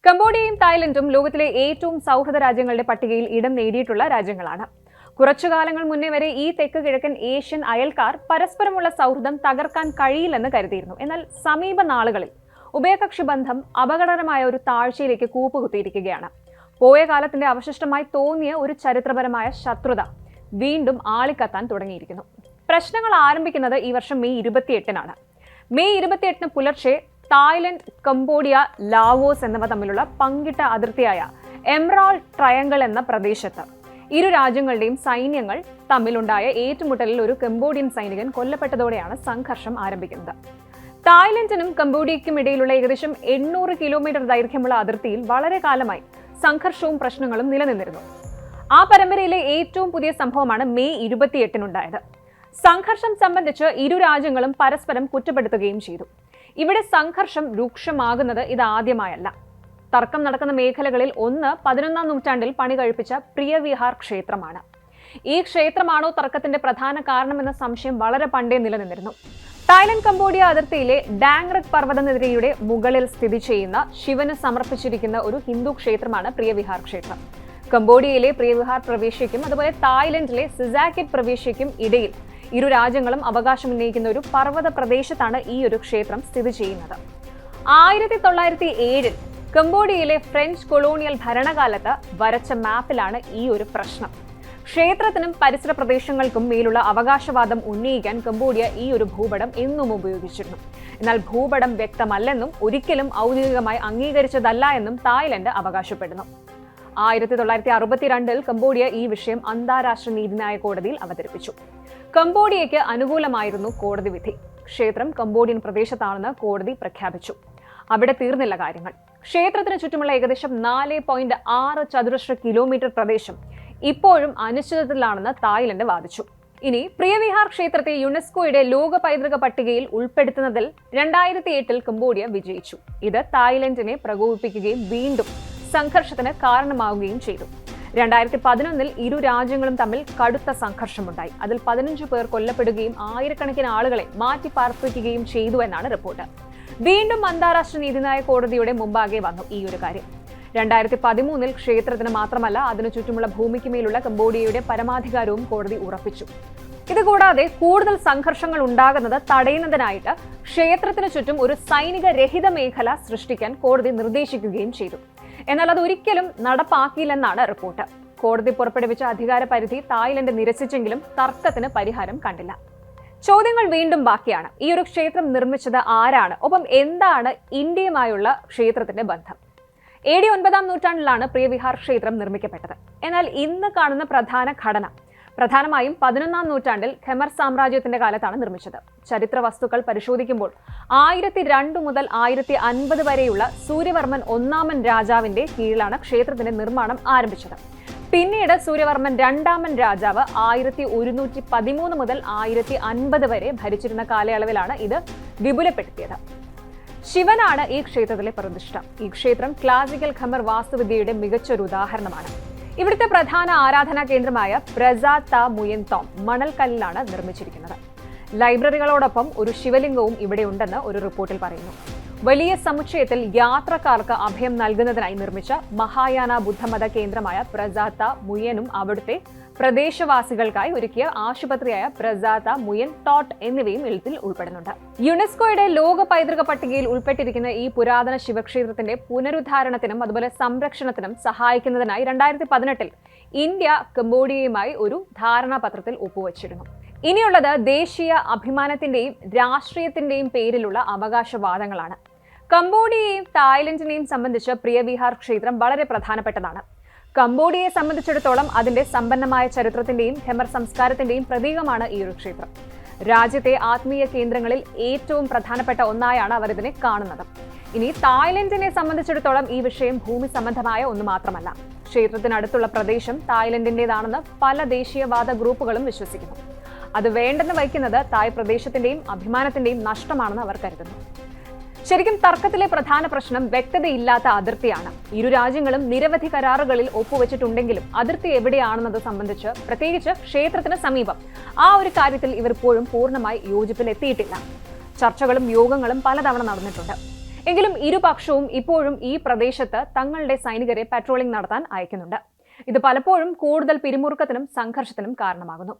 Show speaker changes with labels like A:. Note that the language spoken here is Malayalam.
A: കംബോഡിയയും തായ്ലൻഡും ലോകത്തിലെ ഏറ്റവും സൗഹൃദ രാജ്യങ്ങളുടെ പട്ടികയിൽ ഇടം നേടിയിട്ടുള്ള രാജ്യങ്ങളാണ്. കുറച്ചുകാലങ്ങൾ മുന്നേ വരെ ഈ തെക്ക് കിഴക്കൻ ഏഷ്യൻ അയൽക്കാർ പരസ്പരമുള്ള സൗഹൃദം തകർക്കാൻ കഴിയില്ലെന്ന് കരുതിയിരുന്നു. എന്നാൽ സമീപ നാളുകളിൽ ഉഭയകക്ഷി ബന്ധം അപകടകരമായ ഒരു താഴ്ചയിലേക്ക് കൂപ്പുകുത്തിയിരിക്കുകയാണ്. പോയ കാലത്തിന്റെ അവശിഷ്ടമായി തോന്നിയ ഒരു ചരിത്രപരമായ ശത്രുത വീണ്ടും ആളിക്കത്താൻ തുടങ്ങിയിരിക്കുന്നു. പ്രശ്നങ്ങൾ ആരംഭിക്കുന്നത് ഈ വർഷം മെയ് 28-നാണ്. മെയ് 28-ന് പുലർച്ചെ തായ്ലൻഡ്, കംബോഡിയ, ലാവോസ് എന്നിവ തമ്മിലുള്ള പങ്കിട്ട അതിർത്തിയായ എമറാൾഡ് ട്രയാങ്കിൾ എന്ന പ്രദേശത്ത് ഇരു രാജ്യങ്ങളുടെയും സൈന്യങ്ങൾ തമ്മിലുണ്ടായ ഏറ്റുമുട്ടലിൽ ഒരു കംബോഡിയൻ സൈനികൻ കൊല്ലപ്പെട്ടതോടെയാണ് സംഘർഷം ആരംഭിക്കുന്നത്. തായ്ലൻഡിനും കംബോഡിയയ്ക്കും ഇടയിലുള്ള ഏകദേശം 800 കിലോമീറ്റർ ദൈർഘ്യമുള്ള അതിർത്തിയിൽ വളരെ കാലമായി സംഘർഷവും പ്രശ്നങ്ങളും നിലനിന്നിരുന്നു. ആ പരമ്പരയിലെ ഏറ്റവും പുതിയ സംഭവമാണ് മെയ് 28-നുണ്ടായത്. സംഘർഷം സംബന്ധിച്ച് ഇരു രാജ്യങ്ങളും പരസ്പരം കുറ്റപ്പെടുത്തുകയും ചെയ്തു. ഇവിടെ സംഘർഷം രൂക്ഷമാകുന്നത് ഇതാദ്യമായല്ല. തർക്കം നടക്കുന്ന മേഖലകളിൽ ഒന്ന് 11-ാം നൂറ്റാണ്ടിൽ പണി കഴിപ്പിച്ച പ്രിയവിഹാർ ക്ഷേത്രമാണ്. ഈ ക്ഷേത്രമാണോ തർക്കത്തിന്റെ പ്രധാന കാരണമെന്ന സംശയം വളരെ പണ്ടേ നിലനിന്നിരുന്നു. തായ്ലൻഡ് കംബോഡിയ അതിർത്തിയിലെ ഡാങ്റക് പർവ്വതനിരയുടെ മുകളിൽ സ്ഥിതി ചെയ്യുന്ന ശിവന് സമർപ്പിച്ചിരിക്കുന്ന ഒരു ഹിന്ദു ക്ഷേത്രമാണ് പ്രിയവിഹാർ ക്ഷേത്രം. കംബോഡിയയിലെ പ്രിയവിഹാർ പ്രവേശ്യയ്ക്കും അതുപോലെ തായ്ലൻഡിലെ സിസാക്കിറ്റ് പ്രവേശ്യയ്ക്കും ഇടയിൽ ഇരു രാജ്യങ്ങളും അവകാശമുന്നയിക്കുന്ന ഒരു പർവ്വത പ്രദേശത്താണ് ഈ ഒരു ക്ഷേത്രം സ്ഥിതി ചെയ്യുന്നത്. 1907-ൽ കംബോഡിയയിലെ ഫ്രഞ്ച് കൊളോണിയൽ ഭരണകാലത്ത് വരച്ച മാപ്പിലാണ് ഈ ഒരു പ്രശ്നം. ക്ഷേത്രത്തിനും പരിസര പ്രദേശങ്ങൾക്കും മേലുള്ള അവകാശവാദം ഉന്നയിക്കാൻ കംബോഡിയ ഈ ഒരു ഭൂപടം എന്നും ഉപയോഗിച്ചിരുന്നു. എന്നാൽ ഭൂപടം വ്യക്തമല്ലെന്നും ഒരിക്കലും ഔദ്യോഗികമായി അംഗീകരിച്ചതല്ല എന്നും തായ്ലൻഡ് അവകാശപ്പെടുന്നു. 1962-ൽ കംബോഡിയ ഈ വിഷയം അന്താരാഷ്ട്ര നീതിന്യായ കോടതിയിൽ അവതരിപ്പിച്ചു. കംബോഡിയയ്ക്ക് അനുകൂലമായിരുന്നു കോടതി വിധി. ക്ഷേത്രം കംബോഡിയൻ പ്രദേശത്താണെന്ന് കോടതി പ്രഖ്യാപിച്ചു. അവിടെ തീർന്നില്ല കാര്യങ്ങൾ. ക്ഷേത്രത്തിന് ചുറ്റുമുള്ള ഏകദേശം 4.6 ചതുരശ്ര കിലോമീറ്റർ പ്രദേശം ഇപ്പോഴും അനിശ്ചിതത്വത്തിലാണെന്ന് തായ്ലൻഡ് വാദിച്ചു. ഇനി പ്രിയവിഹാർ ക്ഷേത്രത്തെ യുനെസ്കോയുടെ ലോക പൈതൃക പട്ടികയിൽ ഉൾപ്പെടുത്തുന്നതിൽ 2008-ൽ കംബോഡിയ വിജയിച്ചു. ഇത് തായ്ലൻഡിനെ പ്രകോപിപ്പിക്കുകയും വീണ്ടും സംഘർഷത്തിന് കാരണമാവുകയും ചെയ്തു. 2011-ൽ ഇരു രാജ്യങ്ങളും തമ്മിൽ കടുത്ത സംഘർഷമുണ്ടായി. അതിൽ 15 പേർ കൊല്ലപ്പെടുകയും ആയിരക്കണക്കിന് ആളുകളെ മാറ്റിപ്പാർപ്പിക്കുകയും ചെയ്തു എന്നാണ് റിപ്പോർട്ട്. വീണ്ടും അന്താരാഷ്ട്ര നീതിന്യായ കോടതിയുടെ മുമ്പാകെ വന്നു ഈ ഒരു കാര്യം. 2013-ൽ ക്ഷേത്രത്തിന് മാത്രമല്ല അതിനു ചുറ്റുമുള്ള ഭൂമിക്ക് മേലുള്ള കംബോഡിയയുടെ പരമാധികാരവും കോടതി ഉറപ്പിച്ചു. ഇതുകൂടാതെ കൂടുതൽ സംഘർഷങ്ങൾ ഉണ്ടാകുന്നത് തടയുന്നതിനായിട്ട് ക്ഷേത്രത്തിന് ചുറ്റും ഒരു സൈനിക രഹിത മേഖല സൃഷ്ടിക്കാൻ കോടതി നിർദ്ദേശിക്കുകയും ചെയ്തു. എന്നാൽ അത് ഒരിക്കലും നടപ്പാക്കിയില്ലെന്നാണ് റിപ്പോർട്ട്. കോടതി പുറപ്പെടുവിച്ച അധികാര പരിധി തായ്ലൻഡ് നിരസിച്ചെങ്കിലും തർക്കത്തിന് പരിഹാരം കണ്ടില്ല. ചോദ്യങ്ങൾ വീണ്ടും ബാക്കിയാണ്. ഈ ഒരു ക്ഷേത്രം നിർമ്മിച്ചത് ആരാണ്? ഒപ്പം എന്താണ് ഇന്ത്യയുമായുള്ള ക്ഷേത്രത്തിന്റെ ബന്ധം? AD 9-ാം നൂറ്റാണ്ടിലാണ് പ്രിയവിഹാർ ക്ഷേത്രം നിർമ്മിക്കപ്പെട്ടത്. എന്നാൽ ഇന്ന് കാണുന്ന പ്രധാന ഘടന പ്രധാനമായും 11-ാം നൂറ്റാണ്ടിൽ ഖമർ സാമ്രാജ്യത്തിന്റെ കാലത്താണ് നിർമ്മിച്ചത്. ചരിത്ര വസ്തുക്കൾ പരിശോധിക്കുമ്പോൾ 1002 മുതൽ 1050 വരെയുള്ള സൂര്യവർമ്മൻ 1-ാമൻ രാജാവിന്റെ കീഴിലാണ് ക്ഷേത്രത്തിന്റെ നിർമ്മാണം ആരംഭിച്ചത്. പിന്നീട് സൂര്യവർമ്മൻ 2-ാമൻ രാജാവ് 1113 മുതൽ 1050 വരെ ഭരിച്ചിരുന്ന കാലയളവിലാണ് ഇത് വിപുലപ്പെടുത്തിയത്. ശിവനാണ് ഈ ക്ഷേത്രത്തിലെ പ്രതിഷ്ഠ. ഈ ക്ഷേത്രം ക്ലാസിക്കൽ ഖമർ വാസ്തുവിദ്യയുടെ മികച്ചൊരു ഉദാഹരണമാണ്. ഇവിടുത്തെ പ്രധാന ആരാധനാ കേന്ദ്രമായ പ്രസാദ് താ മുയൻ തോം മണൽക്കല്ലിലാണ് നിർമ്മിച്ചിരിക്കുന്നത്. ലൈബ്രറികളോടൊപ്പം ഒരു ശിവലിംഗവും ഇവിടെ ഉണ്ടെന്ന് ഒരു റിപ്പോർട്ടിൽ പറയുന്നു. വലിയ സമുച്ചയത്തിൽ യാത്രക്കാർക്ക് അഭയം നൽകുന്നതിനായി നിർമ്മിച്ച മഹായാന ബുദ്ധമത കേന്ദ്രമായ പ്രസാദ് താ മുയനും അവിടുത്തെ പ്രദേശവാസികൾക്കായി ഒരുക്കിയ ആശുപത്രിയായ പ്രസാദ് താ മുയൻ ടോട്ട് എന്നിവയും ഇതിൽ ഉൾപ്പെടുന്നുണ്ട്. യുനെസ്കോയുടെ ലോക പൈതൃക പട്ടികയിൽ ഉൾപ്പെട്ടിരിക്കുന്ന ഈ പുരാതന ശിവക്ഷേത്രത്തിന്റെ പുനരുദ്ധാരണത്തിനും അതുപോലെ സംരക്ഷണത്തിനും സഹായിക്കുന്നതിനായി 2018-ൽ ഇന്ത്യ കംബോഡിയയുമായി ഒരു ധാരണാപത്രത്തിൽ ഒപ്പുവച്ചിരുന്നു. ഇനിയുള്ളത് ദേശീയ അഭിമാനത്തിന്റെയും രാഷ്ട്രീയത്തിന്റെയും പേരിലുള്ള അവകാശവാദങ്ങളാണ്. കംബോഡിയയെയും തായ്ലൻഡിനെയും സംബന്ധിച്ച് പ്രിയവിഹാർ ക്ഷേത്രം വളരെ പ്രധാനപ്പെട്ടതാണ്. കംബോഡിയയെ സംബന്ധിച്ചിടത്തോളം അതിന്റെ സമ്പന്നമായ ചരിത്രത്തിന്റെയും ഖമർ സംസ്കാരത്തിന്റെയും പ്രതീകമാണ് ഈ ഒരു ക്ഷേത്രം. രാജ്യത്തെ ആത്മീയ കേന്ദ്രങ്ങളിൽ ഏറ്റവും പ്രധാനപ്പെട്ട ഒന്നായാണ് അവർ ഇതിനെ കാണുന്നത്. ഇനി തായ്ലൻഡിനെ സംബന്ധിച്ചിടത്തോളം ഈ വിഷയം ഭൂമി സംബന്ധമായ ഒന്ന് മാത്രമല്ല. ക്ഷേത്രത്തിനടുത്തുള്ള പ്രദേശം തായ്ലൻഡിന്റേതാണെന്ന് പല ദേശീയവാദ ഗ്രൂപ്പുകളും വിശ്വസിക്കുന്നു. അത് വേണ്ടെന്ന് വയ്ക്കുന്നത് തായ് പ്രദേശത്തിന്റെയും അഭിമാനത്തിന്റെയും നഷ്ടമാണെന്ന് അവർ കരുതുന്നു. ശരിക്കും തർക്കത്തിലെ പ്രധാന പ്രശ്നം വ്യക്തതയില്ലാത്ത അതിർത്തിയാണ്. ഇരു രാജ്യങ്ങളും നിരവധി കരാറുകളിൽ ഒപ്പുവെച്ചിട്ടുണ്ടെങ്കിലും അതിർത്തി എവിടെയാണെന്നത് സംബന്ധിച്ച് പ്രത്യേകിച്ച് ക്ഷേത്രത്തിന് സമീപം ആ ഒരു കാര്യത്തിൽ ഇവർ ഇപ്പോഴും പൂർണ്ണമായി യോജിപ്പിലെത്തിയിട്ടില്ല. ചർച്ചകളും യോഗങ്ങളും പലതവണ നടന്നിട്ടുണ്ട്. എങ്കിലും ഇരുപക്ഷവും ഇപ്പോഴും ഈ പ്രദേശത്ത് തങ്ങളുടെ സൈനികരെ പട്രോളിംഗ് നടത്താൻ അയക്കുന്നുണ്ട്. ഇത് പലപ്പോഴും കൂടുതൽ പിരിമുറുക്കത്തിനും സംഘർഷത്തിനും കാരണമാകുന്നു.